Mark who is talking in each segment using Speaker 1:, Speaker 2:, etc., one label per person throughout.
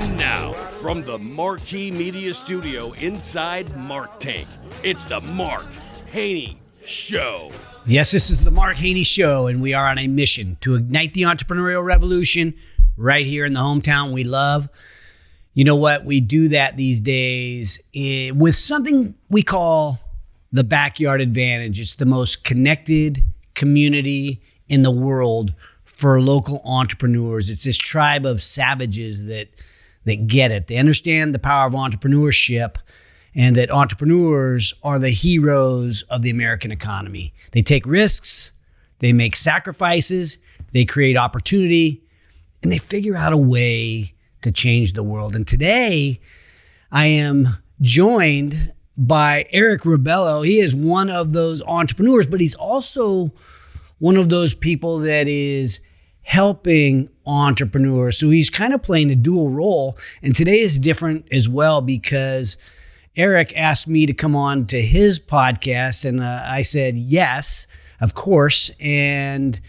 Speaker 1: And now, from the Marquee Media Studio inside Mark Tank, it's the Mark Haney Show.
Speaker 2: Yes, this is the Mark Haney Show, and we are on a mission to ignite the entrepreneurial revolution right here in the hometown we love. You know what? We do that these days with something we call the backyard advantage. It's the most connected community in the world for local entrepreneurs. It's this tribe of savages that get it. They understand the power of entrepreneurship and that entrepreneurs are the heroes of the American economy. They take risks, they make sacrifices, they create opportunity, and they figure out a way to change the world. And today, I am joined by Eric Rebelo. He is one of those entrepreneurs, but he's also one of those people that is helping entrepreneurs. So he's kind of playing a dual role. And today is different as well because Eric asked me to come on to his podcast, and I said yes, of course. And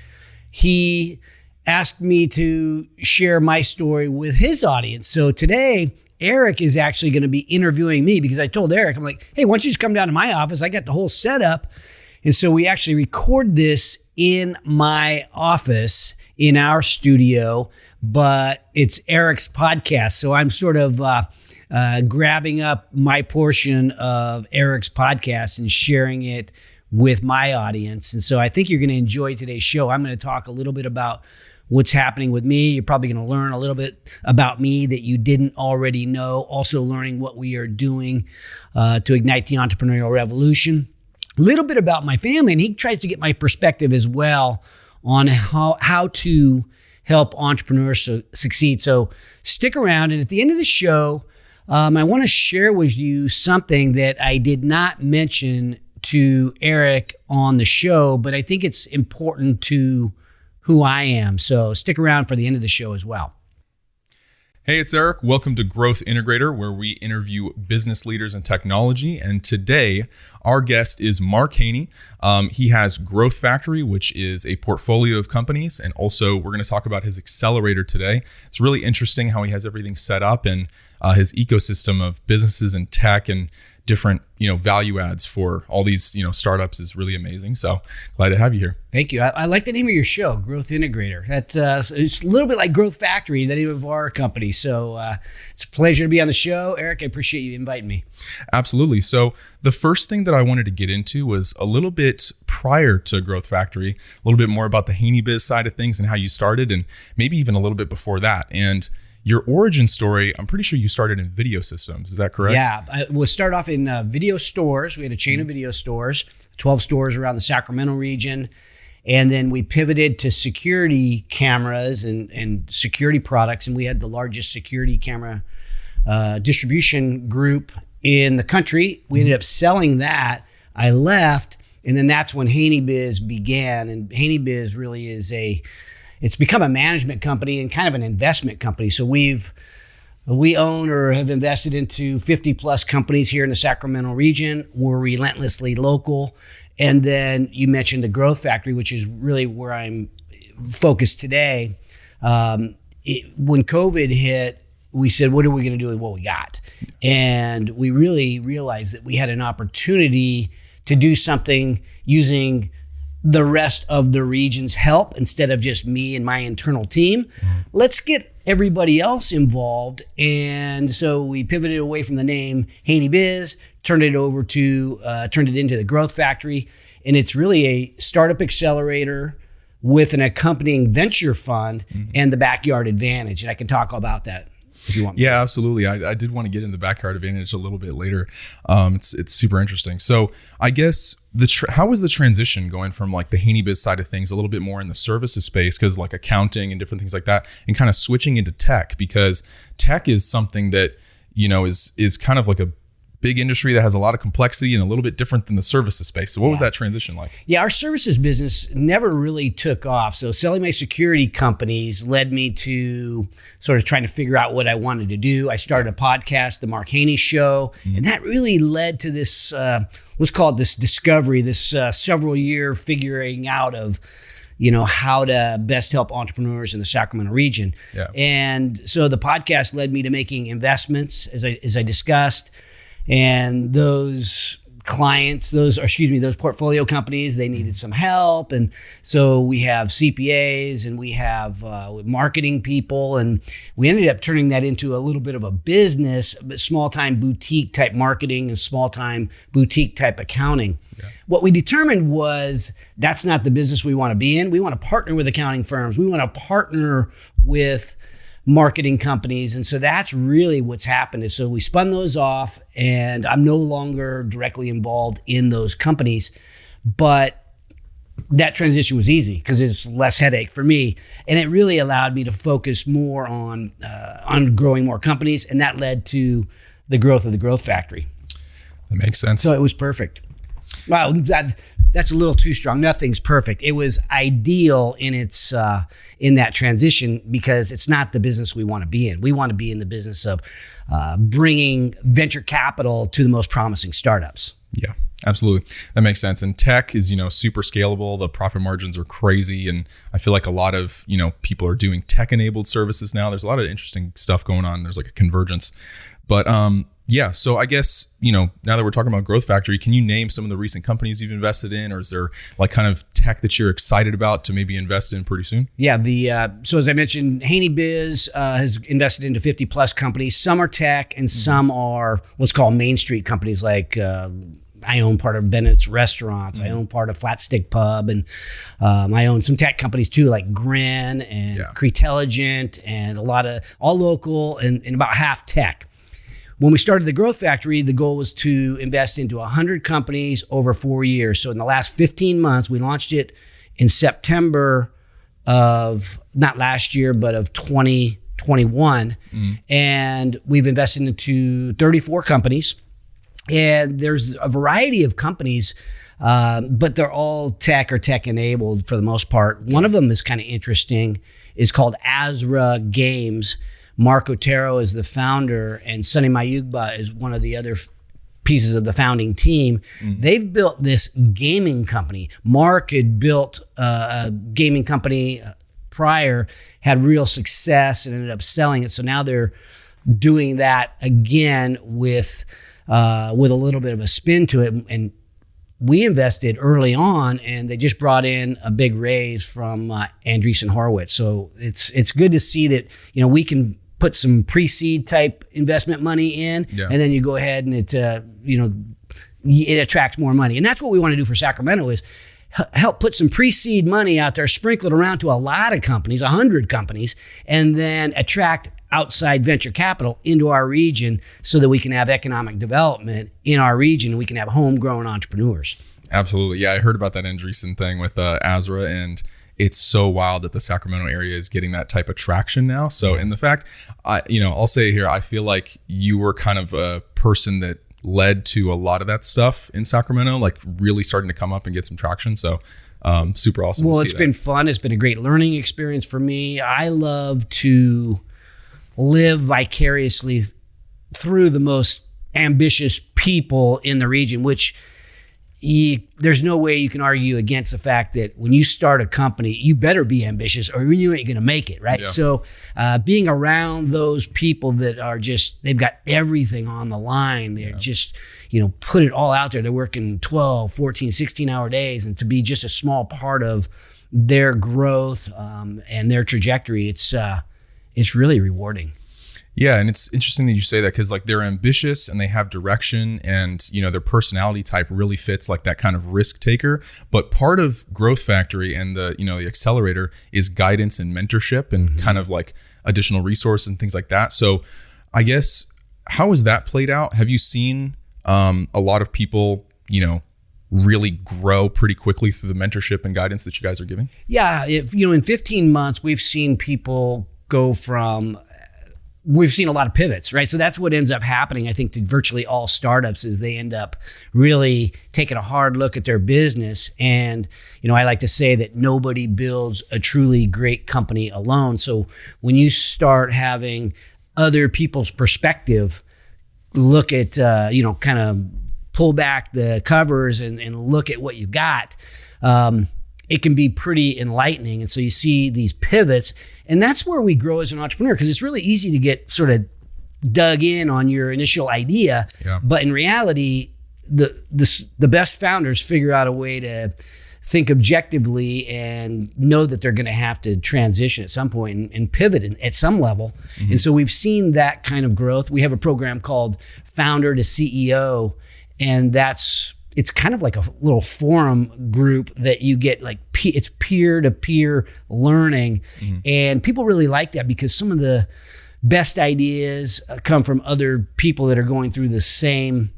Speaker 2: he asked me to share my story with his audience. So today, Eric is actually going to be interviewing me because I told Eric, I'm like, hey, why don't you just come down to my office? I got the whole setup. And so we actually record this in my office, in our studio, but it's Eric's podcast. So I'm sort of grabbing up my portion of Eric's podcast and sharing it with my audience. And so I think you're going to enjoy today's show. I'm going to talk a little bit about what's happening with me. You're probably going to learn a little bit about me that you didn't already know. Also learning what we are doing to ignite the entrepreneurial revolution. A little bit about my family, and he tries to get my perspective as well on how to help entrepreneurs succeed. So stick around, and at the end of the show, I want to share with you something that I did not mention to Eric on the show, but I think it's important to who I am. So stick around for the end of the show as well.
Speaker 3: Hey, it's Eric. Welcome to Growth Integrator, where we interview business leaders in technology. And today, our guest is Mark Haney. He has Growth Factory, which is a portfolio of companies. And also, we're going to talk about his accelerator today. It's really interesting how he has everything set up and his ecosystem of businesses and tech and different, value adds for all these, startups is really amazing. So glad to have you here.
Speaker 2: Thank you. I like the name of your show, Growth Integrator. That's it's a little bit like Growth Factory, the name of our company. So it's a pleasure to be on the show. Eric, I appreciate you inviting me.
Speaker 3: Absolutely. So the first thing that I wanted to get into was a little bit prior to Growth Factory, a little bit more about the HaneyBiz side of things and how you started, and maybe even a little bit before that. And your origin story, I'm pretty sure you started in video systems. Is that correct?
Speaker 2: Yeah, we'll start off in video stores. We had a chain of video stores, 12 stores around the Sacramento region. And then we pivoted to security cameras and security products. And we had the largest security camera distribution group in the country. We ended up selling that. I left. And then that's when HaneyBiz began. And HaneyBiz really is it's become a management company and kind of an investment company. So we own or have invested into 50 plus companies here in the Sacramento region. We're relentlessly local. And then you mentioned the Growth Factory, which is really where I'm focused today. When COVID hit, we said, what are we going to do with what we got? And we really realized that we had an opportunity to do something using the rest of the region's help instead of just me and my internal team. Let's get everybody else involved. And so we pivoted away from the name HaneyBiz, turned it into the Growth Factory. And it's really a startup accelerator with an accompanying venture fund and the backyard advantage. And I can talk about that if you want me.
Speaker 3: Yeah, absolutely. I did want to get into the backyard advantage a little bit later. It's super interesting. So I guess how was the transition going from like the HaneyBiz side of things a little bit more in the services space, because like accounting and different things like that, and kind of switching into tech, because tech is something that, is kind of like a big industry that has a lot of complexity and a little bit different than the services space. So what was that transition like?
Speaker 2: Yeah, our services business never really took off. So selling my security companies led me to sort of trying to figure out what I wanted to do. I started a podcast, the Mark Haney Show, and that really led to this, let's call it this discovery, this several year figuring out of, how to best help entrepreneurs in the Sacramento region.
Speaker 3: Yeah.
Speaker 2: And so the podcast led me to making investments, as I discussed, and those clients, those portfolio companies, they needed some help. And so we have CPAs and we have marketing people, and we ended up turning that into a little bit of a business, but small-time boutique type marketing and small-time boutique type accounting. Yeah. What we determined was that's not the business we want to be in. We want to partner with accounting firms. We want to partner with marketing companies. And so that's really what's happened. Is so we spun those off, and I'm no longer directly involved in those companies, but that transition was easy because it's less headache for me. And it really allowed me to focus more on growing more companies. And that led to the growth of the Growth Factory.
Speaker 3: That makes sense.
Speaker 2: So it was perfect. Wow, that's a little too strong. Nothing's perfect. It was ideal in its in that transition because it's not the business we want to be in. We want to be in the business of bringing venture capital to the most promising startups.
Speaker 3: Yeah, absolutely. That makes sense. And tech is, super scalable. The profit margins are crazy. And I feel like a lot of, people are doing tech-enabled services now. There's a lot of interesting stuff going on. There's like a convergence. But yeah, so I guess, now that we're talking about Growth Factory, can you name some of the recent companies you've invested in, or is there like kind of tech that you're excited about to maybe invest in pretty soon?
Speaker 2: Yeah, so as I mentioned, HaneyBiz has invested into 50 plus companies. Some are tech and some are what's called Main Street companies, like I own part of Bennett's Restaurants. I own part of Flat Stick Pub, and I own some tech companies too, like Grin and Cretelligent, and a lot of all local and about half tech. When we started the Growth Factory, the goal was to invest into 100 companies over 4 years. So in the last 15 months, we launched it in September of, not last year, but of 2021. And we've invested into 34 companies. And there's a variety of companies, but they're all tech or tech enabled for the most part. One of them is kind of interesting. It's called Azra Games. Mark Otero is the founder, and Sonny Mayugba is one of the other pieces of the founding team. They've built this gaming company. Mark had built a gaming company prior, had real success, and ended up selling it. So now they're doing that again with a little bit of a spin to it. And we invested early on, and they just brought in a big raise from Andreessen Horowitz. So it's good to see that we can put some pre-seed type investment money in, and then you go ahead and it attracts more money. And that's what we want to do for Sacramento, is help put some pre-seed money out there, sprinkle it around to a lot of companies, 100 companies, and then attract outside venture capital into our region so that we can have economic development in our region and we can have homegrown entrepreneurs.
Speaker 3: Absolutely. Yeah, I heard about that Andreessen thing with Azra, and it's so wild that the Sacramento area is getting that type of traction now. So, in the fact, I'll say here, I feel like you were kind of a person that led to a lot of that stuff in Sacramento, like really starting to come up and get some traction. So, super awesome.
Speaker 2: Well, it's been fun. It's been a great learning experience for me. I love to live vicariously through the most ambitious people in the region, which there's no way you can argue against the fact that when you start a company, you better be ambitious or you ain't going to make it, right? Yeah. So being around those people that are they've got everything on the line. They're just, put it all out there. They're working 12, 14, 16-hour days, and to be just a small part of their growth and their trajectory, it's really rewarding.
Speaker 3: Yeah, and it's interesting that you say that, because like they're ambitious and they have direction, and their personality type really fits like that kind of risk taker. But part of Growth Factory and the the accelerator is guidance and mentorship and kind of like additional resources and things like that. So I guess, how has that played out? Have you seen a lot of people really grow pretty quickly through the mentorship and guidance that you guys are giving?
Speaker 2: Yeah, in 15 months we've seen people go from. We've seen a lot of pivots, right? So that's what ends up happening, I think, to virtually all startups, is they end up really taking a hard look at their business. And, I like to say that nobody builds a truly great company alone. So when you start having other people's perspective, look at, kind of pull back the covers and look at what you've got, it can be pretty enlightening. And so you see these pivots, and that's where we grow as an entrepreneur, because it's really easy to get sort of dug in on your initial idea.
Speaker 3: Yeah.
Speaker 2: But in reality, the best founders figure out a way to think objectively and know that they're going to have to transition at some point and pivot at some level. Mm-hmm. And so we've seen that kind of growth. We have a program called Founder to CEO, and it's kind of like a little forum group that you get, like it's peer-to-peer learning. Mm-hmm. And people really like that because some of the best ideas come from other people that are going through the same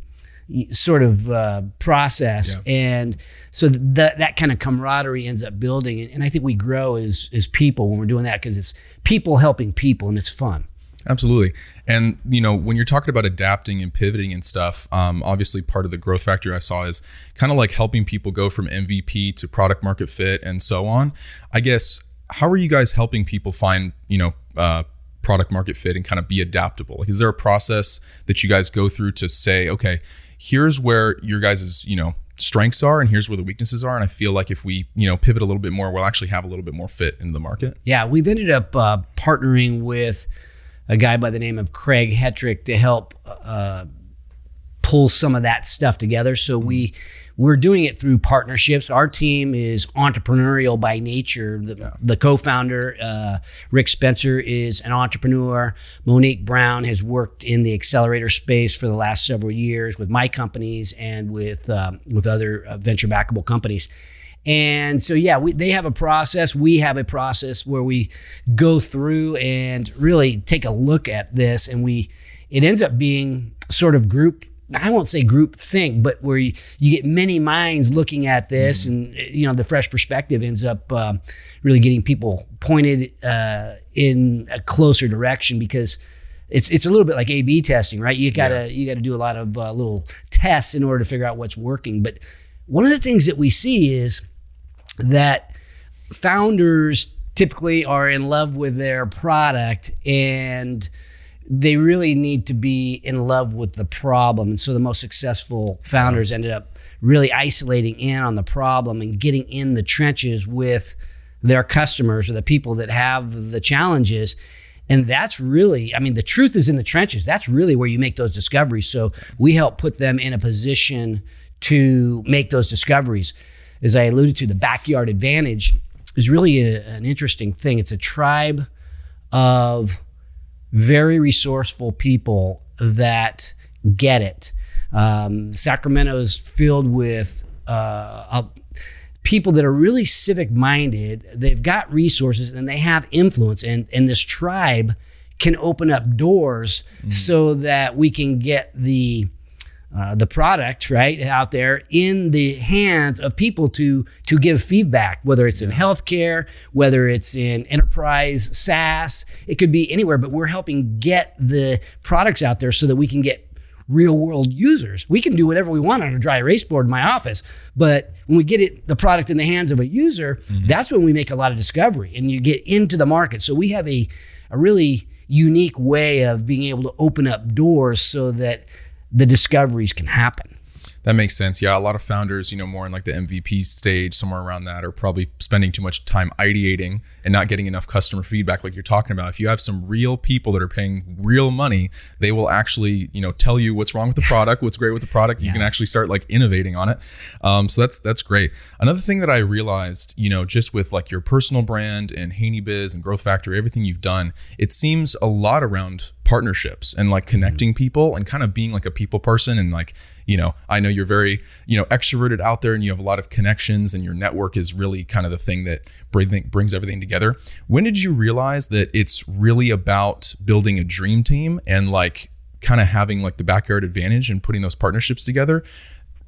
Speaker 2: sort of process. Yeah. And so that kind of camaraderie ends up building. And I think we grow as people when we're doing that, because it's people helping people and it's fun.
Speaker 3: Absolutely. And, when you're talking about adapting and pivoting and stuff, obviously part of the growth factor I saw is kind of like helping people go from MVP to product market fit and so on. I guess, how are you guys helping people find, product market fit and kind of be adaptable? Like, is there a process that you guys go through to say, okay, here's where your guys' strengths are and here's where the weaknesses are, and I feel like if we pivot a little bit more, we'll actually have a little bit more fit in the market? Yeah,
Speaker 2: we've ended up partnering with a guy by the name of Craig Hetrick to help pull some of that stuff together. So we're doing it through partnerships. Our team is entrepreneurial by nature. The co-founder, Rick Spencer, is an entrepreneur. Monique Brown has worked in the accelerator space for the last several years with my companies and with other venture backable companies. And so, they have a process. We have a process where we go through and really take a look at this, and it ends up being sort of I won't say group think, but where you get many minds looking at this, and the fresh perspective ends up really getting people pointed in a closer direction, because it's a little bit like A/B testing, right? You gotta do a lot of little tests in order to figure out what's working. But one of the things that we see is that founders typically are in love with their product, and they really need to be in love with the problem. And so the most successful founders ended up really isolating in on the problem and getting in the trenches with their customers or the people that have the challenges. And that's really, the truth is in the trenches. That's really where you make those discoveries. So we help put them in a position to make those discoveries. As I alluded to, the backyard advantage is really an interesting thing. It's a tribe of very resourceful people that get it. Sacramento is filled with people that are really civic minded. They've got resources and they have influence, and this tribe can open up doors so that we can get the product right out there in the hands of people to give feedback, whether it's in healthcare, whether it's in enterprise SaaS, it could be anywhere, but we're helping get the products out there so that we can get real world users. We can do whatever we want on a dry erase board in my office, but when we get the product in the hands of a user, that's when we make a lot of discovery and you get into the market. So we have a really unique way of being able to open up doors so that the discoveries can happen.
Speaker 3: That makes sense. Yeah, a lot of founders, more in like the MVP stage, somewhere around that, are probably spending too much time ideating and not getting enough customer feedback like you're talking about. If you have some real people that are paying real money, they will actually, tell you what's wrong with the product, what's great with the product. You can actually start like innovating on it. So that's great. Another thing that I realized, just with like your personal brand and HaneyBiz and Growth Factory, everything you've done, it seems a lot around partnerships and like connecting people and kind of being like a people person. And like, I know you're very, extroverted out there and you have a lot of connections and your network is really kind of the thing that brings everything together. When did you realize that it's really about building a dream team and like kind of having like the backyard advantage and putting those partnerships together,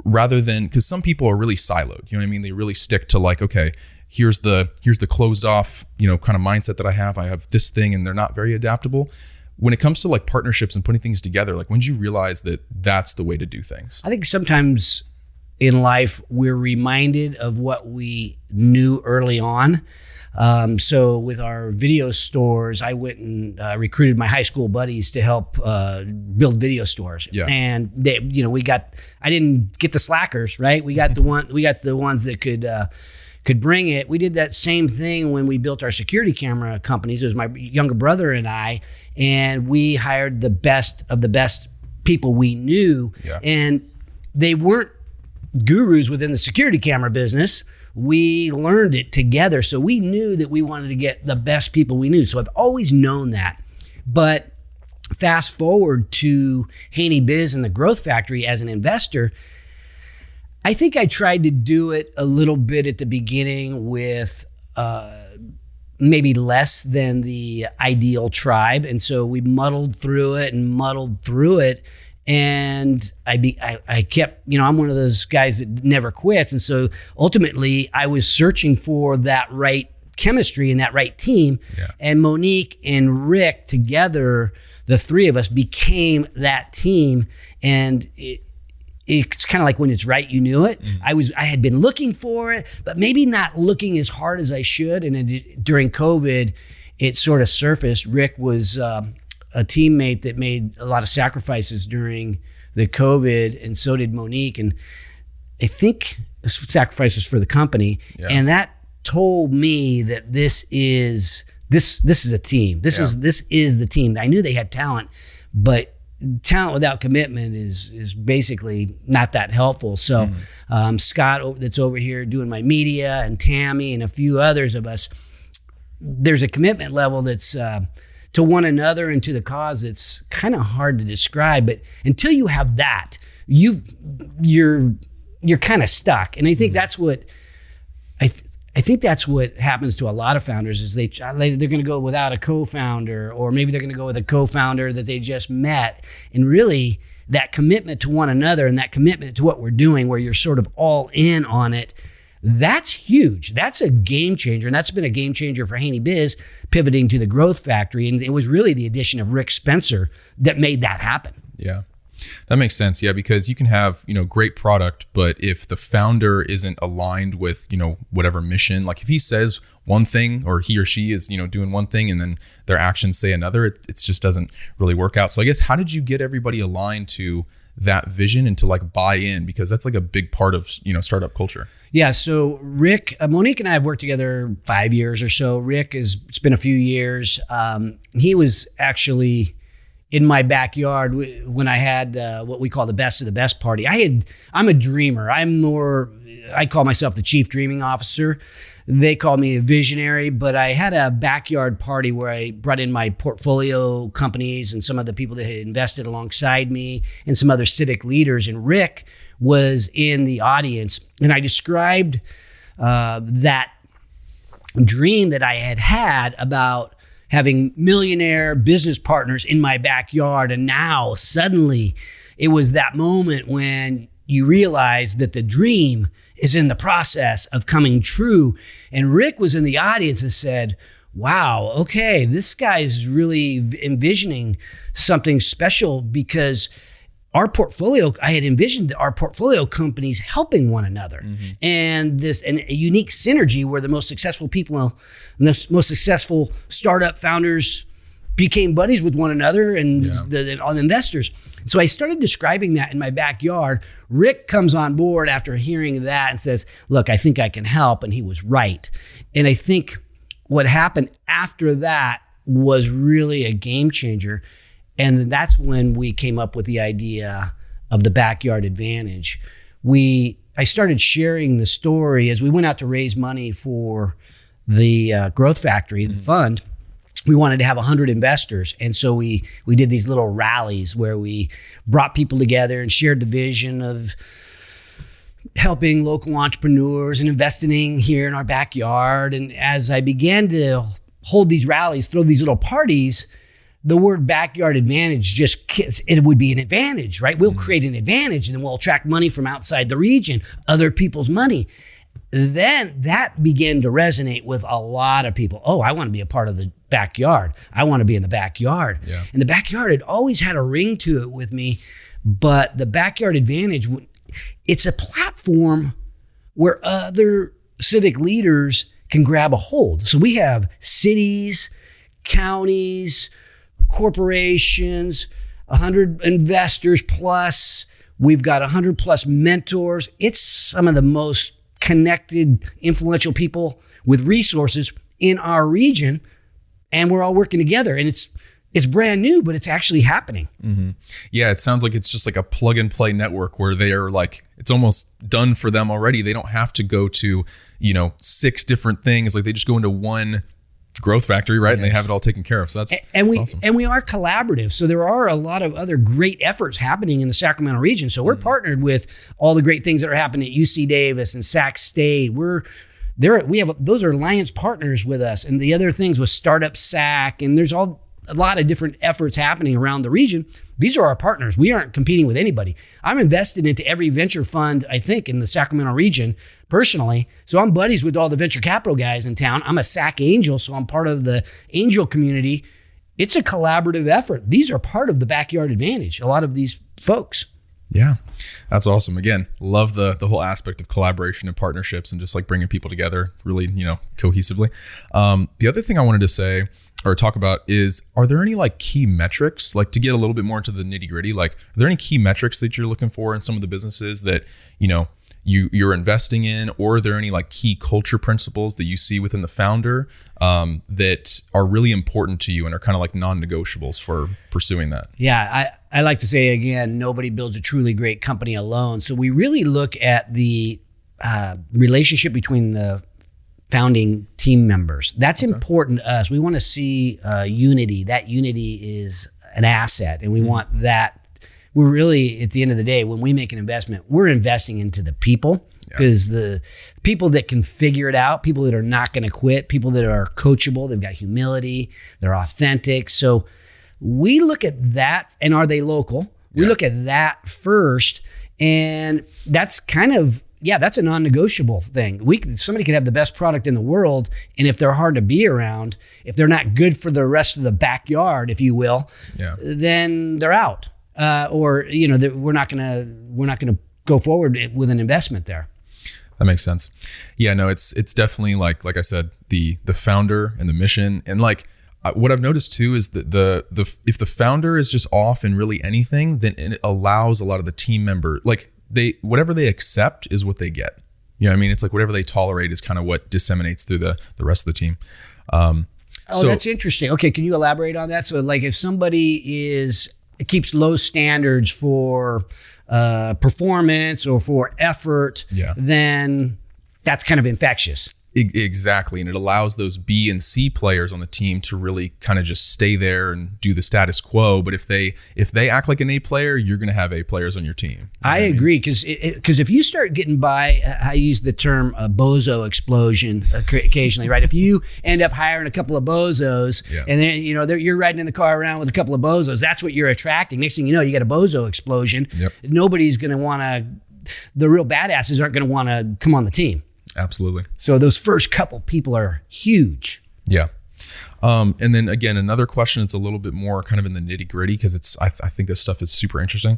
Speaker 3: rather than, because some people are really siloed, They really stick to like, okay, here's the closed off, kind of mindset that I have this thing, and they're not very adaptable. When it comes to like partnerships and putting things together, like when did you realize that that's the way to do things?
Speaker 2: I think sometimes in life we're reminded of what we knew early on. So with our video stores, I went and recruited my high school buddies to help build video stores. Yeah. And they, I didn't get the slackers, right? We got the ones that could bring it. We did that same thing when we built our security camera companies. It was my younger brother and I, and we hired the best of the best people we knew.
Speaker 3: Yeah.
Speaker 2: And they weren't gurus within the security camera business. We learned it together. So we knew that we wanted to get the best people we knew. So I've always known that. But fast forward to HaneyBiz and the Growth Factory as an investor, I think I tried to do it a little bit at the beginning with maybe less than the ideal tribe. And so we muddled through it. And I kept, I'm one of those guys that never quits. And so ultimately I was searching for that right chemistry and that right team.
Speaker 3: Yeah.
Speaker 2: And Monique and Rick together, the three of us became that team. And it's kind of like when it's right, you knew it. Mm-hmm. I had been looking for it, but maybe not looking as hard as I should. And during COVID, it sort of surfaced. Rick was a teammate that made a lot of sacrifices during the COVID, and so did Monique. And I think sacrifices for the company. Yeah. And that told me that this is a team. This is the team. I knew they had talent, but talent without commitment is basically not that helpful. So Scott, that's over here doing my media, and Tammy and a few others of us, there's a commitment level that's to one another and to the cause that's kind of hard to describe. But until you have that, you're kind of stuck. And I think that's what I think that's what happens to a lot of founders is they're going to go without a co-founder, or maybe they're going to go with a co-founder that they just met. And really that commitment to one another and that commitment to what we're doing, where you're sort of all in on it, that's huge. That's a game changer. And that's been a game changer for HaneyBiz, pivoting to the Growth Factory. And it was really the addition of Rick Spencer that made that happen.
Speaker 3: Yeah. That makes sense. Yeah, because you can have, great product, but if the founder isn't aligned with, whatever mission, like if he says one thing or he or she is, doing one thing and then their actions say another, it just doesn't really work out. So I guess, how did you get everybody aligned to that vision and to like buy in? Because that's like a big part of, startup culture. Yeah.
Speaker 2: So Rick, Monique and I have worked together 5 years or so. Rick it's been a few years. He was actually in my backyard when I had what we call the best of the best party. I'm a dreamer. I call myself the chief dreaming officer. They call me a visionary, but I had a backyard party where I brought in my portfolio companies and some of the people that had invested alongside me and some other civic leaders. And Rick was in the audience, and I described that dream that I had about having millionaire business partners in my backyard. And now suddenly it was that moment when you realize that the dream is in the process of coming true. And Rick was in the audience and said, wow, okay, this guy's really envisioning something special, because our portfolio, I had envisioned our portfolio companies helping one another. Mm-hmm. And a unique synergy where the most successful people, the most successful startup founders became buddies with one another and on investors. So I started describing that in my backyard. Rick comes on board after hearing that and says, look, I think I can help. And he was right. And I think what happened after that was really a game changer. And that's when we came up with the idea of the backyard advantage. I started sharing the story as we went out to raise money for the Growth Factory, the fund. We wanted to have 100 investors. And so we did these little rallies where we brought people together and shared the vision of helping local entrepreneurs and investing here in our backyard. And as I began to hold these rallies, throw these little parties, the word backyard advantage it would be an advantage, right? We'll create an advantage, and then we'll attract money from outside the region, other people's money. Then that began to resonate with a lot of people. Oh, I want to be a part of the backyard. I want to be in the backyard. Yeah. And the backyard had always had a ring to it with me, but the backyard advantage, it's a platform where other civic leaders can grab a hold. So we have cities, counties, corporations, 100 investors plus. We've got 100 plus mentors. It's some of the most connected, influential people with resources in our region, and we're all working together. And it's brand new, but it's actually happening.
Speaker 3: Mm-hmm. Yeah, it sounds like it's just like a plug and play network where they are like, it's almost done for them already. They don't have to go to, 6 different things. Like they just go into one growth factory, right? Yes. And they have it all taken care of. So that's awesome.
Speaker 2: And we are collaborative. So there are a lot of other great efforts happening in the Sacramento region. So we're partnered with all the great things that are happening at UC Davis and Sac State. Those are alliance partners with us, and the other things with Startup Sac, and there's a lot of different efforts happening around the region. These are our partners. We aren't competing with anybody. I'm invested into every venture fund, I think, in the Sacramento region personally. So I'm buddies with all the venture capital guys in town. I'm a SAC angel, so I'm part of the angel community. It's a collaborative effort. These are part of the backyard advantage, a lot of these folks.
Speaker 3: Yeah, that's awesome. Again, love the whole aspect of collaboration and partnerships and just like bringing people together really, cohesively. The other thing I wanted to say or talk about is, are there any like key metrics, like to get a little bit more into the nitty gritty, like are there any key metrics that you're looking for in some of the businesses that, you're investing in, or are there any like key culture principles that you see within the founder that are really important to you and are kind of like non-negotiables for pursuing that?
Speaker 2: Yeah, I like to say, again, nobody builds a truly great company alone. So we really look at the relationship between the founding team members. That's important to us. We want to see unity. That unity is an asset, and we want that. We're really, at the end of the day, when we make an investment, we're investing into the people, because the people that can figure it out, people that are not going to quit, people that are coachable, they've got humility, they're authentic. So we look at that, and are they local? We look at that first, and that's kind of, that's a non-negotiable thing. Somebody could have the best product in the world, and if they're hard to be around, if they're not good for the rest of the backyard, if you will, then they're out. We're not gonna go forward with an investment there.
Speaker 3: That makes sense. Yeah, no, it's definitely like I said, the founder and the mission, and like what I've noticed too is that if the founder is just off in really anything, then it allows a lot of the team member, like whatever they accept is what they get. You know what I mean? It's like whatever they tolerate is kind of what disseminates through the rest of the team. So
Speaker 2: that's interesting. Okay, can you elaborate on that? So like if somebody keeps low standards for performance or for effort, then that's kind of infectious.
Speaker 3: Exactly. And it allows those B and C players on the team to really kind of just stay there and do the status quo. But if they act like an A player, you're going to have A players on your team.
Speaker 2: I agree. Because if you start getting by, I use the term a bozo explosion occasionally, right? If you end up hiring a couple of bozos and then, you're riding in the car around with a couple of bozos, that's what you're attracting. Next thing you know, you got a bozo explosion. Yep. Nobody's going to the real badasses aren't going to want to come on the team.
Speaker 3: Absolutely.
Speaker 2: So those first couple people are huge.
Speaker 3: Yeah. And then again, another question is a little bit more kind of in the nitty gritty, because I think this stuff is super interesting.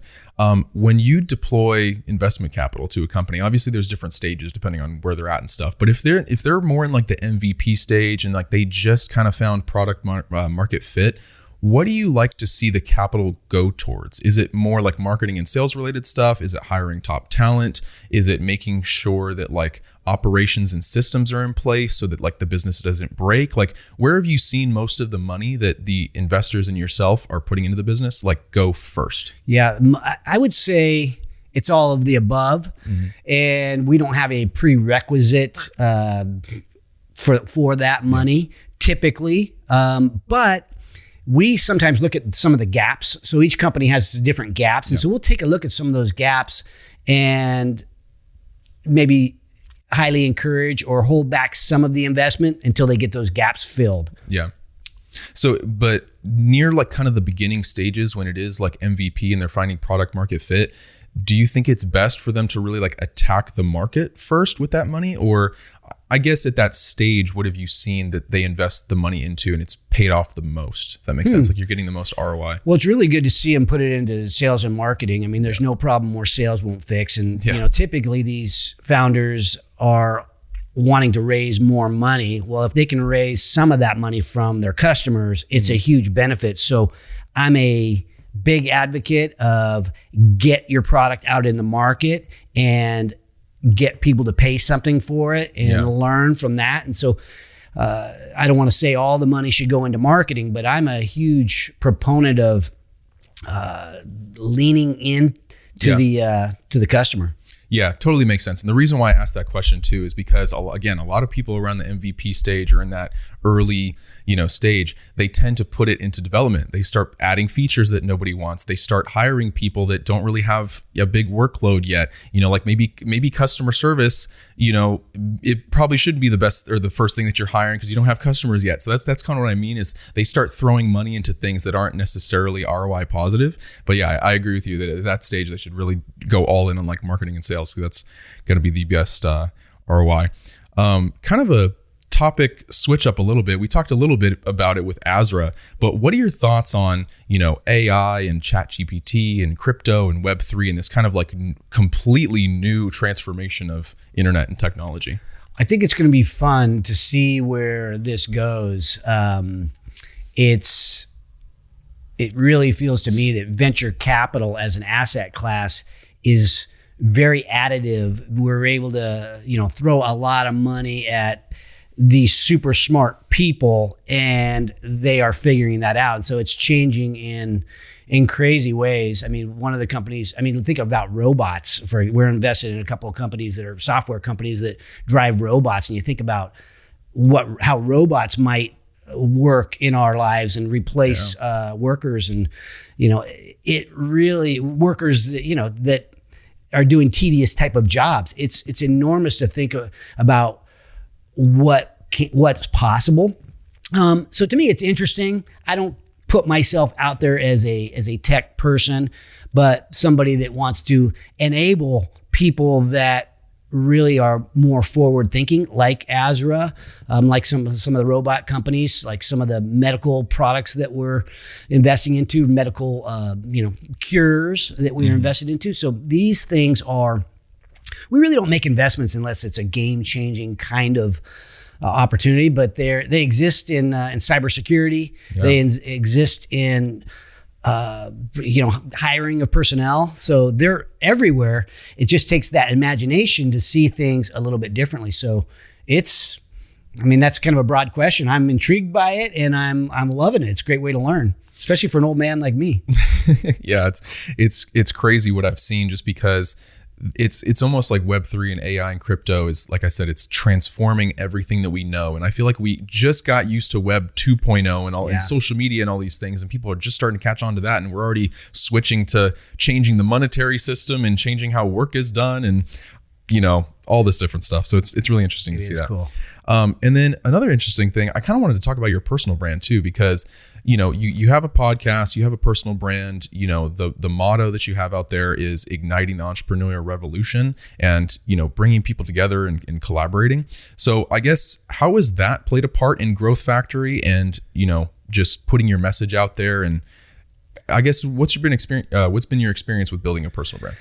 Speaker 3: When you deploy investment capital to a company, obviously there's different stages depending on where they're at and stuff. But if they're more in like the MVP stage and like they just kind of found product market fit, what do you like to see the capital go towards? Is it more like marketing and sales related stuff? Is it hiring top talent? Is it making sure that like operations and systems are in place so that like the business doesn't break? Like, where have you seen most of the money that the investors and yourself are putting into the business like go first?
Speaker 2: Yeah, I would say it's all of the above. Mm-hmm. And we don't have a prerequisite for that money typically. But we sometimes look at some of the gaps. So each company has different gaps. And so we'll take a look at some of those gaps and maybe highly encourage or hold back some of the investment until they get those gaps filled.
Speaker 3: Yeah. So, but near like kind of the beginning stages when it is like MVP and they're finding product market fit, do you think it's best for them to really like attack the market first with that money? Or I guess at that stage, what have you seen that they invest the money into and it's paid off the most? If that makes sense. Like you're getting the most ROI.
Speaker 2: Well, it's really good to see them put it into sales and marketing. I mean, there's no problem where sales won't fix. And, typically these founders are wanting to raise more money. Well, if they can raise some of that money from their customers, it's a huge benefit. So I'm a big advocate of get your product out in the market and get people to pay something for it and learn from that. And so I don't want to say all the money should go into marketing, but I'm a huge proponent of leaning in to the customer.
Speaker 3: Yeah, totally makes sense. And the reason why I asked that question too is because, again, a lot of people around the MVP stage or in that early, stage, they tend to put it into development. They start adding features that nobody wants. They start hiring people that don't really have a big workload yet. Like maybe customer service, it probably shouldn't be the best or the first thing that you're hiring because you don't have customers yet. So that's kind of what I mean is they start throwing money into things that aren't necessarily ROI positive. But yeah, I agree with you that at that stage, they should really go all in on like marketing and sales because that's going to be the best ROI. Kind of a topic switch up a little bit. We talked a little bit about it with Azra, but what are your thoughts on, AI and ChatGPT and crypto and Web3 and this kind of like completely new transformation of internet and technology?
Speaker 2: I think it's going to be fun to see where this goes. It really feels to me that venture capital as an asset class is very additive. We're able to, throw a lot of money at these super smart people, and they are figuring that out. And so it's changing in crazy ways. I mean, one of the companies, think about robots. We're invested in a couple of companies that are software companies that drive robots, and you think about how robots might work in our lives and replace workers, and it really workers that that are doing tedious type of jobs. It's enormous to think about what's possible. So to me, it's interesting. I don't put myself out there as a tech person, but somebody that wants to enable people that really are more forward thinking, like Azra, like some of the robot companies, like some of the medical products that we're investing into, medical cures that we're invested into. So these things we really don't make investments unless it's a game-changing kind of opportunity, but they exist in cybersecurity. Yeah. They exist in hiring of personnel. So they're everywhere. It just takes that imagination to see things a little bit differently. So that's kind of a broad question. I'm intrigued by it, and I'm loving it. It's a great way to learn, especially for an old man like me.
Speaker 3: Yeah, it's crazy what I've seen, just because it's almost like Web3 and AI and crypto is, like I said, it's transforming everything that we know. And I feel like we just got used to Web 2.0 and and social media and all these things, and people are just starting to catch on to that. And we're already switching to changing the monetary system and changing how work is done and, all this different stuff. So it's really interesting to see that.
Speaker 2: Cool.
Speaker 3: And then another interesting thing, I kind of wanted to talk about your personal brand too, because you have a podcast, you have a personal brand, the motto that you have out there is igniting the entrepreneurial revolution and, bringing people together and collaborating. So I guess, how has that played a part in Growth Factory and, just putting your message out there? And I guess what's been your experience with building a personal brand?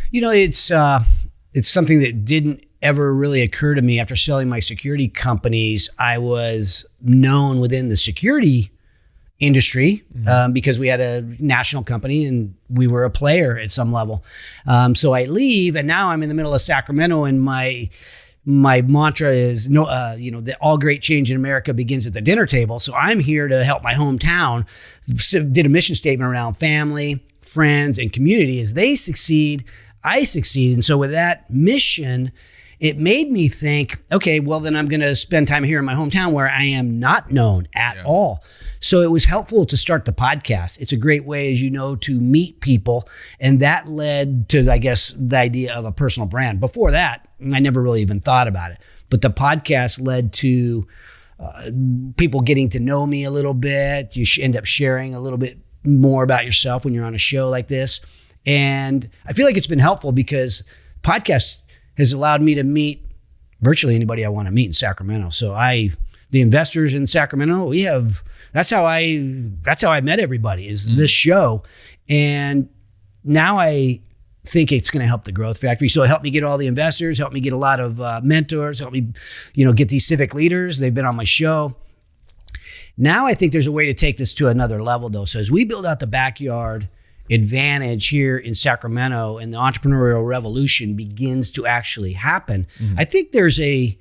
Speaker 2: It's something that didn't ever really occur to me. After selling my security companies, I was known within the security industry because we had a national company and we were a player at some level. So I leave, and now I'm in the middle of Sacramento, and my mantra is that all great change in America begins at the dinner table. So I'm here to help my hometown. Did a mission statement around family, friends, and community. As they succeed, I succeed. And so with that mission, it made me think, okay, well, then I'm going to spend time here in my hometown where I am not known at all. So it was helpful to start the podcast. It's a great way, as you know, to meet people. And that led to, I guess, the idea of a personal brand. Before that, I never really even thought about it. But the podcast led to people getting to know me a little bit. You end up sharing a little bit more about yourself when you're on a show like this. And I feel like it's been helpful because podcast has allowed me to meet virtually anybody I want to meet in Sacramento. So the investors in Sacramento, that's how I met everybody, is this show. And now I think it's going to help the Growth Factory. So it helped me get all the investors, helped me get a lot of mentors, helped me, get these civic leaders. They've been on my show. Now I think there's a way to take this to another level though. So as we build out the backyard advantage here in Sacramento and the entrepreneurial revolution begins to actually happen, I think there's a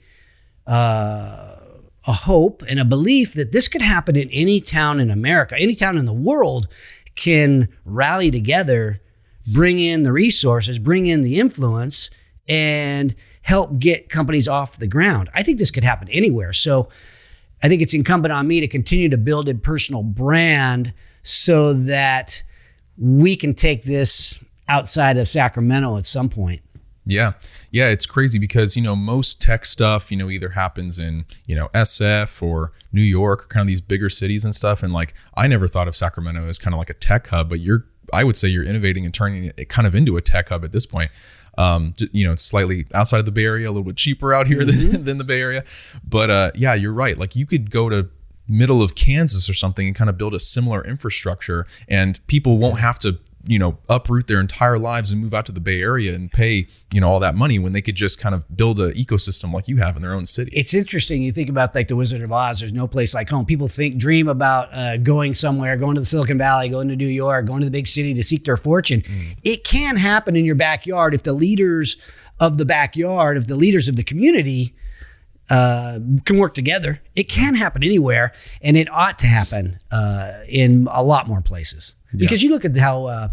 Speaker 2: hope and a belief that this could happen in any town in America, any town in the world can rally together, bring in the resources, bring in the influence, and help get companies off the ground. I think this could happen anywhere. So I think it's incumbent on me to continue to build a personal brand so that we can take this outside of Sacramento at some point.
Speaker 3: Yeah. Yeah. It's crazy because, most tech stuff, either happens in, SF or New York, kind of these bigger cities and stuff. And like, I never thought of Sacramento as kind of like a tech hub, but I would say you're innovating and turning it kind of into a tech hub at this point. It's slightly outside of the Bay Area, a little bit cheaper out here than the Bay Area. But yeah, you're right. Like you could go to middle of Kansas or something and kind of build a similar infrastructure, and people won't have to uproot their entire lives and move out to the Bay Area and pay, all that money when they could just kind of build an ecosystem like you have in their own city.
Speaker 2: It's interesting. You think about like the Wizard of Oz, there's no place like home. People dream about going somewhere, going to the Silicon Valley, going to New York, going to the big city to seek their fortune. It can happen in your backyard if the leaders of the backyard, if the leaders of the community can work together. It can happen anywhere, and it ought to happen in a lot more places. Because you look at how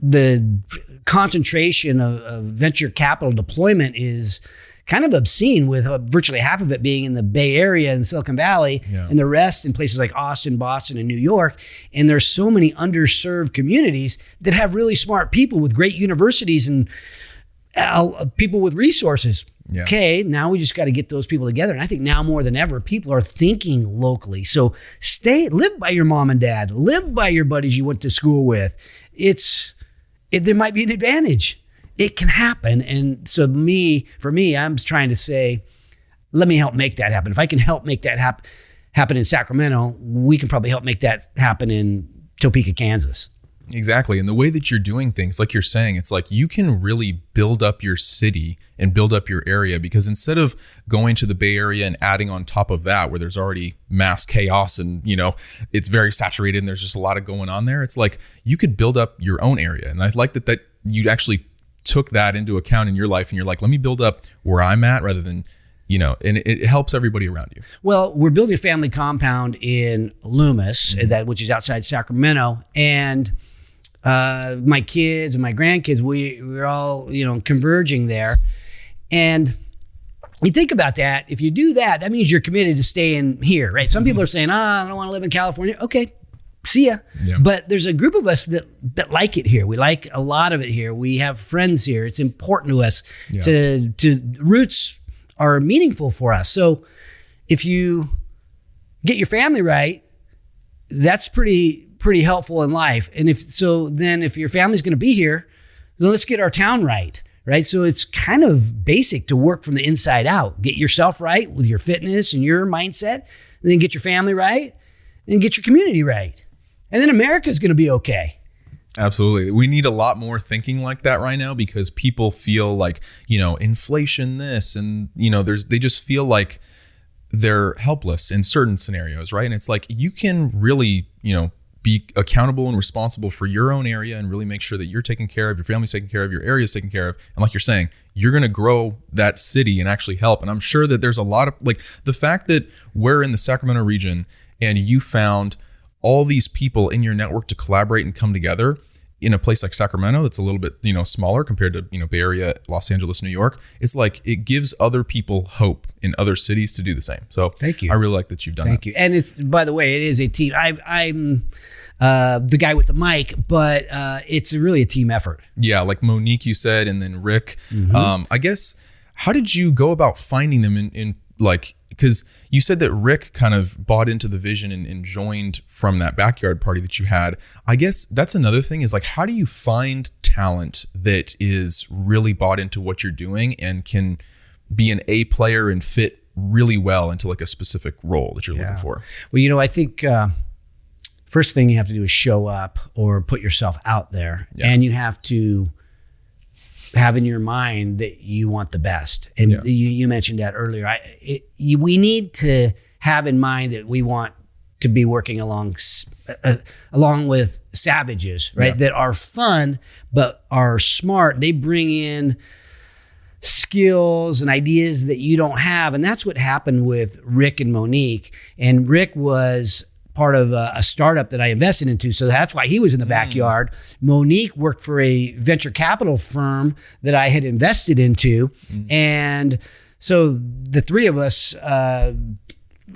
Speaker 2: the concentration of venture capital deployment is kind of obscene, with virtually half of it being in the Bay Area and Silicon Valley, and the rest in places like Austin, Boston, and New York. And there's so many underserved communities that have really smart people with great universities and people with resources.
Speaker 3: Yeah.
Speaker 2: Okay, now we just got to get those people together. And I think now more than ever, people are thinking locally. So live by your mom and dad, live by your buddies you went to school with. There might be an advantage. It can happen. And so for me, I'm trying to say, let me help make that happen. If I can help make that happen in Sacramento, we can probably help make that happen in Topeka, Kansas.
Speaker 3: Exactly. And the way that you're doing things, like you're saying, it's like you can really build up your city and build up your area, because instead of going to the Bay Area and adding on top of that where there's already mass chaos and, it's very saturated and there's just a lot of going on there, it's like you could build up your own area. And I like that you actually took that into account in your life, and you're like, let me build up where I'm at rather than, and it helps everybody around you.
Speaker 2: Well, we're building a family compound in Loomis, which is outside Sacramento. And my kids and my grandkids, we're all, converging there. And you think about that. If you do that, that means you're committed to staying here, right? Some people are saying, I don't want to live in California. Okay, see ya.
Speaker 3: Yeah.
Speaker 2: But there's a group of us that like it here. We like a lot of it here. We have friends here. It's important to us. To roots are meaningful for us. So if you get your family right, that's pretty helpful in life. And if your family's going to be here, then let's get our town right. So it's kind of basic to work from the inside out. Get yourself right with your fitness and your mindset, and then get your family right, and get your community right. And then America's going to be okay.
Speaker 3: Absolutely. We need a lot more thinking like that right now, because people feel like, inflation this, and, they just feel like they're helpless in certain scenarios, right? And it's like, you can really, be accountable and responsible for your own area and really make sure that you're taken care of, your family's taken care of, your area's taken care of. And like you're saying, you're going to grow that city and actually help. And I'm sure that there's a lot of, like, the fact that we're in the Sacramento region and you found all these people in your network to collaborate and come together in a place like Sacramento that's a little bit, smaller compared to, Bay Area, Los Angeles, New York. It's like it gives other people hope in other cities to do the same. So
Speaker 2: thank you.
Speaker 3: I really like that you've done that.
Speaker 2: Thank you. And it's, by the way, it is a team. I'm the guy with the mic, but it's really a team effort.
Speaker 3: Yeah, like Monique, you said, and then Rick. I guess, how did you go about finding them in like, because you said that Rick kind of bought into the vision and joined from that backyard party that you had. I guess that's another thing, is like, how do you find talent that is really bought into what you're doing and can be an A player and fit really well into like a specific role that you're looking for?
Speaker 2: Well, I think first thing you have to do is show up or put yourself out there, and you have to have in your mind that you want the best. And you mentioned that earlier. We need to have in mind that we want to be working along with savages, right? That are fun, but are smart. They bring in skills and ideas that you don't have. And that's what happened with Rick and Monique. And Rick was part of a startup that I invested into. So that's why he was in the backyard. Monique worked for a venture capital firm that I had invested into. And so the three of us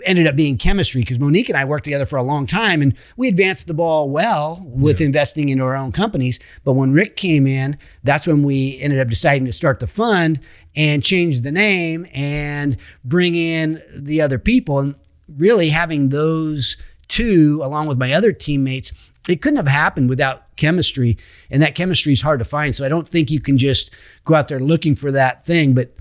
Speaker 2: ended up being chemistry, because Monique and I worked together for a long time, and we advanced the ball well with investing into our own companies. But when Rick came in, that's when we ended up deciding to start the fund and change the name and bring in the other people. And really having those two, along with my other teammates, it couldn't have happened without chemistry. And that chemistry is hard to find. So I don't think you can just go out there looking for that thing, but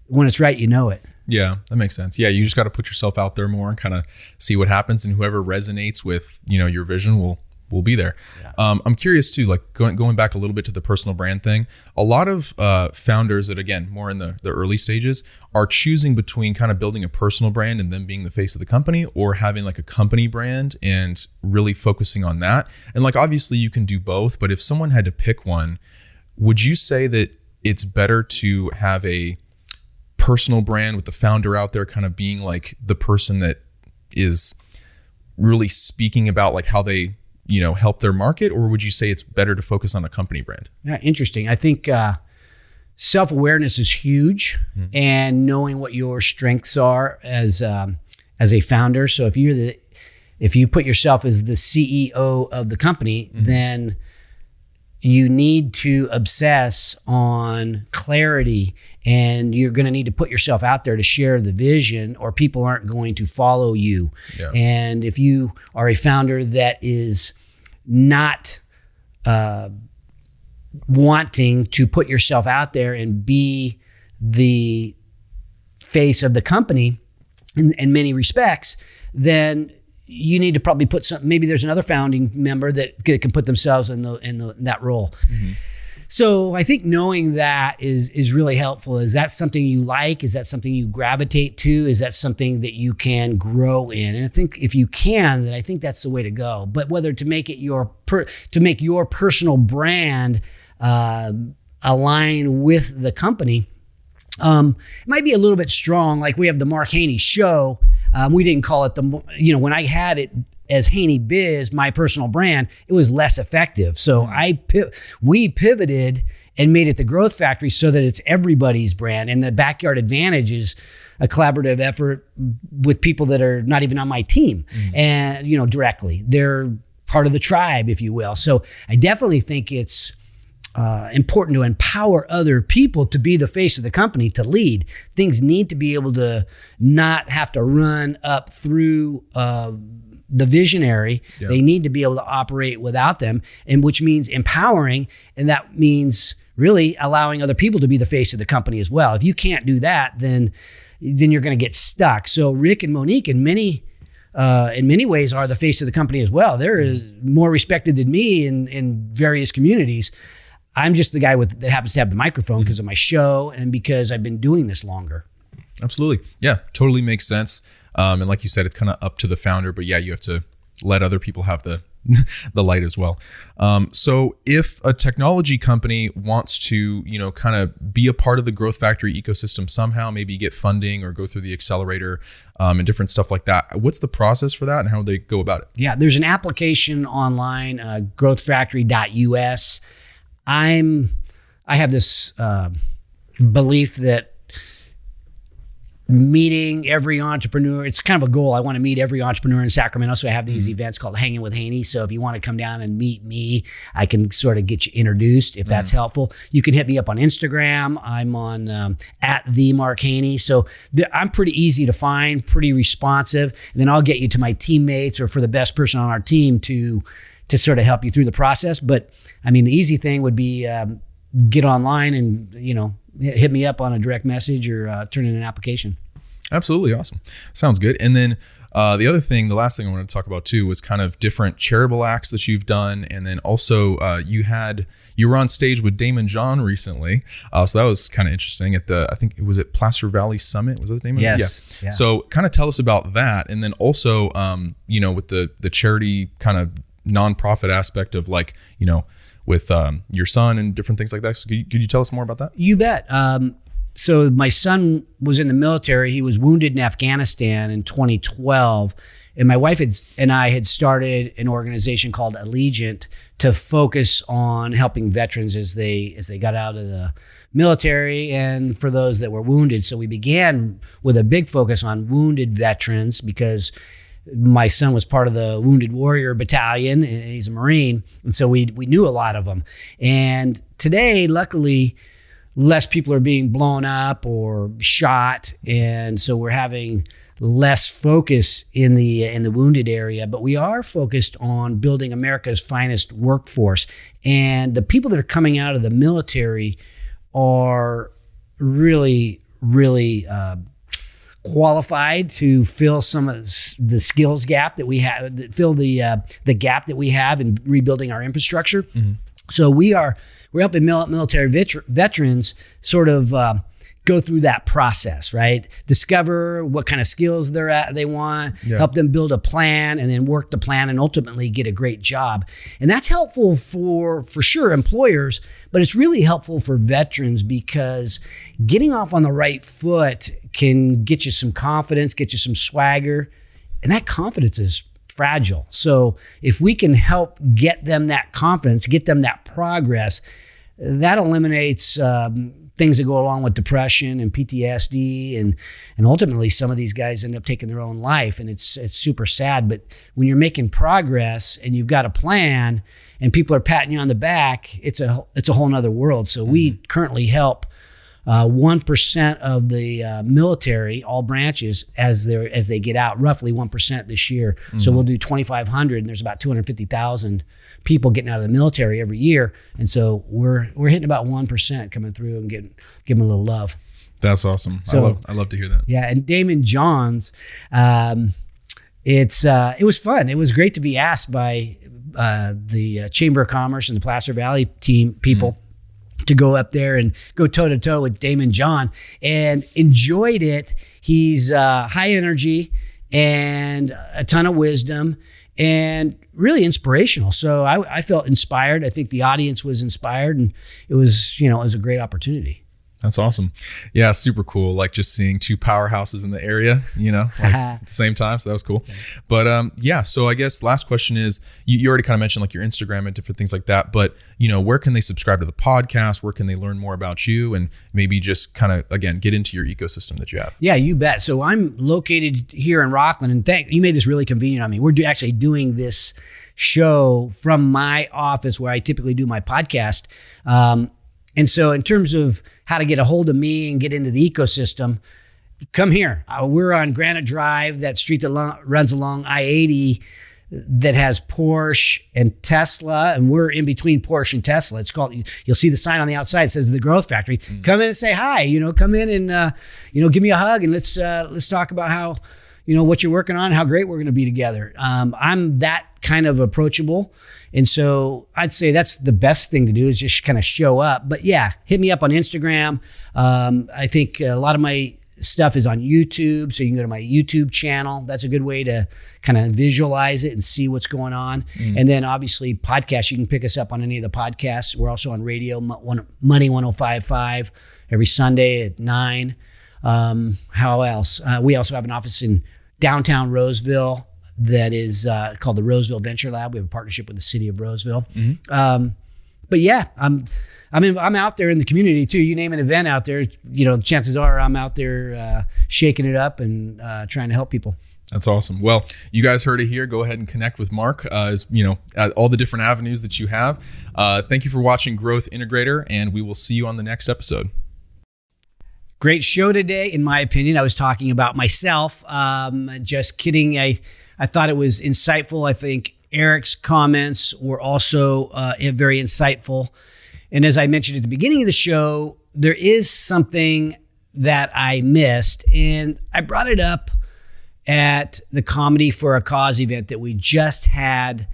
Speaker 2: when it's right, you know it.
Speaker 3: Yeah, that makes sense. Yeah, you just got to put yourself out there more and kind of see what happens, and whoever resonates with, your vision will be there. Yeah. I'm curious too, like going back a little bit to the personal brand thing. A lot of founders that, again, more in the early stages, are choosing between kind of building a personal brand and then being the face of the company, or having like a company brand and really focusing on that. And like, obviously you can do both, but if someone had to pick one, would you say that it's better to have a personal brand with the founder out there kind of being like the person that is really speaking about like how they, help their market? Or would you say it's better to focus on a company brand? Yeah,
Speaker 2: interesting. I think self-awareness is huge, and knowing what your strengths are as a founder. So if you put yourself as the CEO of the company, then you need to obsess on clarity, and you're going to need to put yourself out there to share the vision, or people aren't going to follow you. Yeah. And if you are a founder that is not wanting to put yourself out there and be the face of the company in many respects, then you need to probably put some, maybe there's another founding member that can put themselves in that role. So I think knowing that is really helpful. Is that something you like? Is that something you gravitate to? Is that something that you can grow in? And I think if you can, then I think that's the way to go. But whether to make it to make your personal brand align with the company, it might be a little bit strong. Like we have the Mark Haney Show. We didn't call it when I had it as HaneyBiz, my personal brand, it was less effective. So we pivoted and made it the Growth Factory so that it's everybody's brand. And the Backyard Advantage is a collaborative effort with people that are not even on my team, and directly. They're part of the tribe, if you will. So I definitely think it's important to empower other people to be the face of the company, to lead. Things need to be able to not have to run up through the visionary. Yep. They need to be able to operate without them, and which means empowering, and that means really allowing other people to be the face of the company as well. If you can't do that, then you're going to get stuck. So Rick and Monique, in many ways, are the face of the company as well. They're more respected than me in various communities. I'm just the guy that happens to have the microphone because of my show and because I've been doing this longer.
Speaker 3: Absolutely. Yeah, totally makes sense. And like you said, it's kind of up to the founder, but yeah, you have to let other people have the light as well. So if a technology company wants to, kind of be a part of the Growth Factory ecosystem somehow, maybe get funding or go through the accelerator and different stuff like that, what's the process for that and how do they go about it?
Speaker 2: Yeah, there's an application online, growthfactory.us. I have this belief that meeting every entrepreneur, it's kind of a goal. I want to meet every entrepreneur in Sacramento. So I have these events called Hanging with Haney. So if you want to come down and meet me, I can sort of get you introduced if that's helpful. You can hit me up on Instagram. I'm on at the Mark Haney. So I'm pretty easy to find, pretty responsive. And then I'll get you to my teammates or for the best person on our team to sort of help you through the process. But I mean, the easy thing would be get online and, hit me up on a direct message or turn in an application.
Speaker 3: Absolutely. Awesome. Sounds good. And then The other thing, the last thing I wanted to talk about too, was kind of different charitable acts that you've done. And then also you were on stage with Damon John recently. So that was kind of interesting at I think it was at Placer Valley Summit. Was that the name of it?
Speaker 2: Yes.
Speaker 3: Yeah. So kind of tell us about that. And then also, with the charity kind of nonprofit aspect of like, with your son and different things like that. So could you tell us more about that?
Speaker 2: You bet. So my son was in the military. He was wounded in Afghanistan in 2012. And my wife and I had started an organization called Allegiant to focus on helping veterans as they got out of the military and for those that were wounded. So we began with a big focus on wounded veterans because my son was part of the Wounded Warrior Battalion, and he's a Marine. And so we knew a lot of them. And today, luckily, less people are being blown up or shot. And so we're having less focus in the wounded area, but we are focused on building America's finest workforce. And the people that are coming out of the military are really, really qualified to fill some of the skills gap that we have, fill the gap that we have in rebuilding our infrastructure. Mm-hmm. So we're helping military veterans sort of go through that process, right? Discover what kind of skills they want, help them build a plan, and then work the plan and ultimately get a great job. And that's helpful for sure employers, but it's really helpful for veterans because getting off on the right foot can get you some confidence, get you some swagger, and that confidence is fragile. So if we can help get them that confidence, get them that progress, that eliminates things that go along with depression and PTSD, and ultimately some of these guys end up taking their own life, and it's super sad. But when you're making progress and you've got a plan and people are patting you on the back, it's a whole nother world. So we currently help 1% of the military, all branches, as they get out, roughly 1% this year. Mm-hmm. So we'll do 2,500, and there's about 250,000 people getting out of the military every year, and so we're hitting about 1% coming through and give them a little love.
Speaker 3: That's awesome. So, I love to hear that.
Speaker 2: Yeah, and Damon Johns, it was fun. It was great to be asked by the Chamber of Commerce and the Placer Valley team people. Mm-hmm. To go up there and go toe-to-toe with Damon John, and enjoyed it. He's high energy and a ton of wisdom and really inspirational. So I felt inspired. I think the audience was inspired, and it was a great opportunity.
Speaker 3: That's awesome. Yeah, super cool. Like just seeing two powerhouses in the area, at the same time. So that was cool. But so I guess last question is, you already kind of mentioned like your Instagram and different things like that, but where can they subscribe to the podcast? Where can they learn more about you, and maybe just kind of, again, get into your ecosystem that you have? Yeah,
Speaker 2: you bet. So I'm located here in Rockland, and you made this really convenient on me. We're actually doing this show from my office where I typically do my podcast. And so in terms of how to get a hold of me and get into the ecosystem, come here. We're on Granite Drive, that street that runs along I-80 that has Porsche and Tesla, and we're in between Porsche and Tesla. It's called, you'll see the sign on the outside, it says the Growth Factory. Mm. Come in and say hi, come in and, give me a hug, and let's talk about how, what you're working on, how great we're going to be together. I'm that kind of approachable. And so I'd say that's the best thing to do, is just kind of show up. But yeah, hit me up on Instagram. I think a lot of my stuff is on YouTube. So you can go to my YouTube channel. That's a good way to kind of visualize it and see what's going on. Mm. And then obviously podcasts, you can pick us up on any of the podcasts. We're also on radio, Money 105.5 every Sunday at 9. How else? We also have an office in downtown Roseville that is called the Roseville Venture Lab. We have a partnership with the city of Roseville. Mm-hmm. But yeah, I'm out there in the community too. You name an event out there, chances are I'm out there shaking it up and trying to help people.
Speaker 3: That's awesome. Well, you guys heard it here. Go ahead and connect with Mark, at all the different avenues that you have. Thank you for watching Growth Integrator, and we will see you on the next episode.
Speaker 2: Great show today, in my opinion. I was talking about myself. Just kidding. I thought it was insightful. I think Eric's comments were also very insightful. And as I mentioned at the beginning of the show, there is something that I missed, and I brought it up at the Comedy for a Cause event that we just had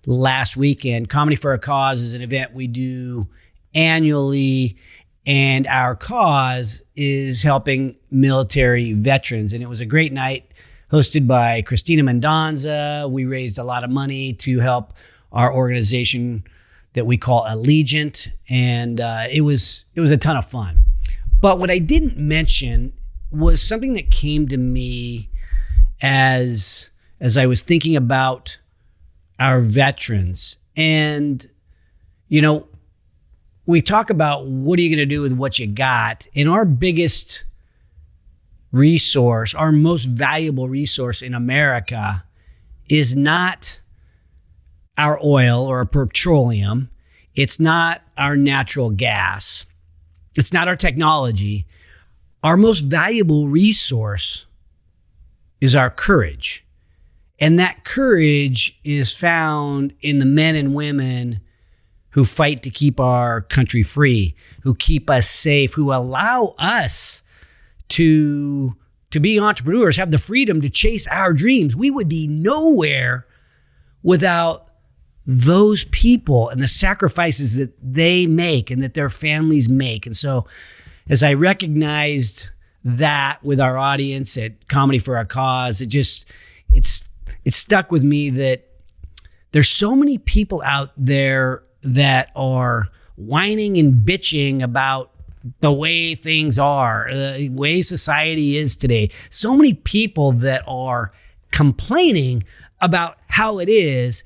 Speaker 2: last weekend. Comedy for a Cause is an event we do annually, and our cause is helping military veterans. And it was a great night hosted by Christina Mendonza. We raised a lot of money to help our organization that we call Allegiant, and it was a ton of fun. But what I didn't mention was something that came to me as I was thinking about our veterans. And, you know, we talk about what are you going to do with what you got? And our biggest resource, our most valuable resource in America is not our oil or petroleum. It's not our natural gas. It's not our technology. Our most valuable resource is our courage. And that courage is found in the men and women who fight to keep our country free, who keep us safe, who allow us to be entrepreneurs, have the freedom to chase our dreams. We would be nowhere without those people and the sacrifices that they make and that their families make. And so as I recognized that with our audience at Comedy for a Cause, it stuck with me that there's so many people out there that are whining and bitching about the way things are, the way society is today. So many people that are complaining about how it is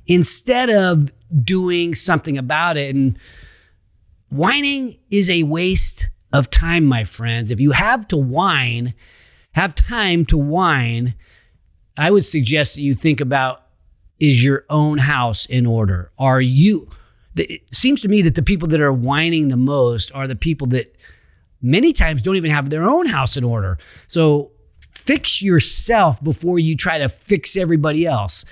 Speaker 2: instead of doing something about it. And whining is a waste of time, my friends. If you have to whine, have time to whine, I would suggest that you think about, is your own house in order? It seems to me that the people that are whining the most are the people that many times don't even have their own house in order. So fix yourself before you try to fix everybody else.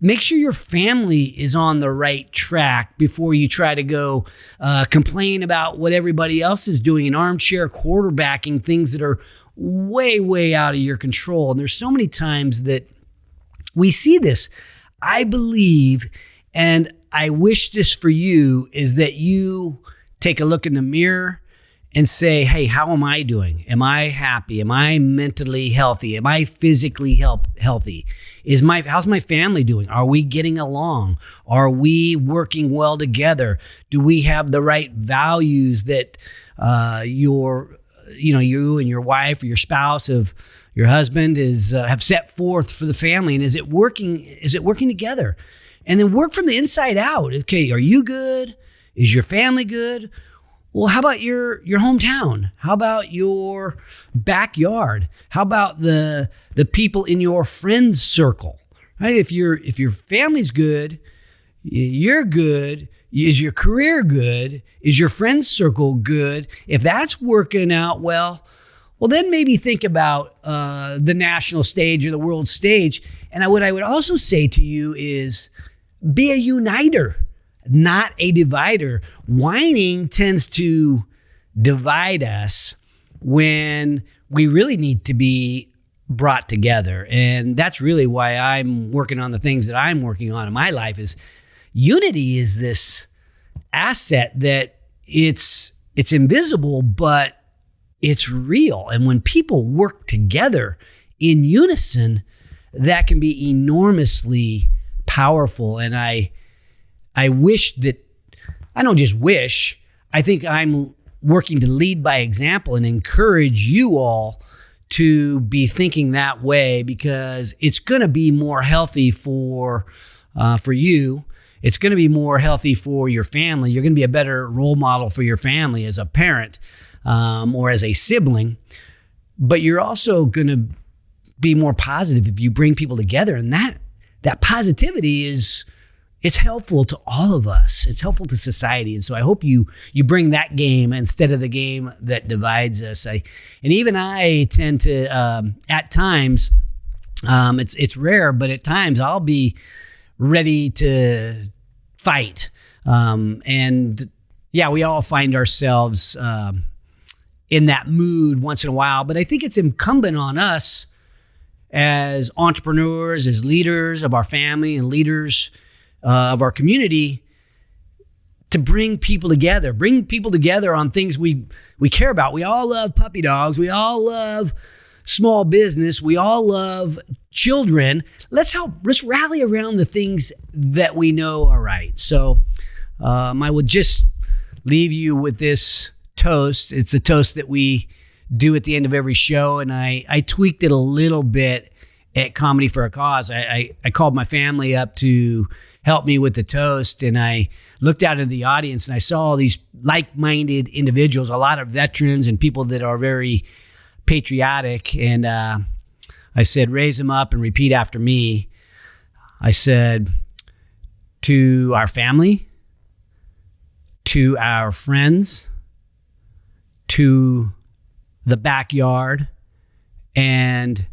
Speaker 2: Make sure your family is on the right track before you try to go complain about what everybody else is doing and armchair quarterbacking things that are way, way out of your control. And there's so many times that we see this. I believe, and I wish this for you, is that you take a look in the mirror and say, hey, how am I doing? Am I happy? Am I mentally healthy? Am I physically healthy? How's my family doing? Are we getting along? Are we working well together? Do we have the right values that you and your wife or your spouse your husband have set forth for the family? And is it working together? And then work from the inside out. Okay, are you good? Is your family good? Well, how about your hometown? How about your backyard? How about the people in your friends circle? Right? If your family's good, you're good. Is your career good? Is your friends circle good? If that's working out well, then maybe think about the national stage or the world stage. And what I would also say to you is be a uniter, not a divider. Whining tends to divide us when we really need to be brought together. And that's really why I'm working on the things that I'm working on in my life. Is unity is this asset that it's invisible, but it's real. And when people work together in unison, that can be enormously powerful. And I wish that, I don't just wish, I think I'm working to lead by example and encourage you all to be thinking that way, because it's going to be more healthy for you. It's going to be more healthy for your family. You're going to be a better role model for your family as a parent or as a sibling. But you're also going to be more positive if you bring people together. And that positivity it's helpful to all of us. It's helpful to society. And so I hope you bring that game instead of the game that divides us. And even I tend to, at times, it's rare, but at times I'll be ready to fight. And yeah, we all find ourselves in that mood once in a while. But I think it's incumbent on us as entrepreneurs, as leaders of our family and leaders of our community, to bring people together on things we care about. We all love puppy dogs. We all love small business. We all love children. Let's rally around the things that we know are right. So I would just leave you with this toast. It's a toast that we do at the end of every show, and I tweaked it a little bit at Comedy for a Cause. I called my family up to help me with the toast, and I looked out into the audience and I saw all these like-minded individuals, a lot of veterans and people that are very patriotic, and I said, raise them up and repeat after me. I said, to our family, to our friends, to the backyard, and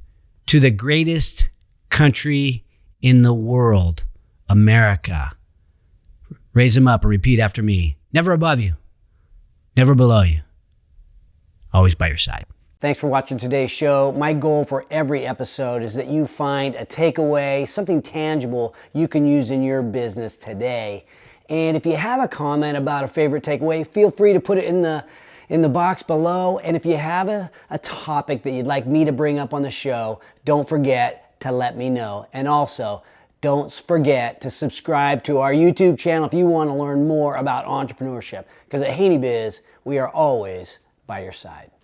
Speaker 2: to the greatest country in the world, America. Raise them up and repeat after me. Never above you, never below you, always by your side. Thanks for watching today's show. My goal for every episode is that you find a takeaway, something tangible you can use in your business today. And if you have a comment about a favorite takeaway, feel free to put it in the box below. And if you have a topic that you'd like me to bring up on the show, don't forget to let me know. And also, don't forget to subscribe to our YouTube channel if you want to learn more about entrepreneurship. Because at HaneyBiz, we are always by your side.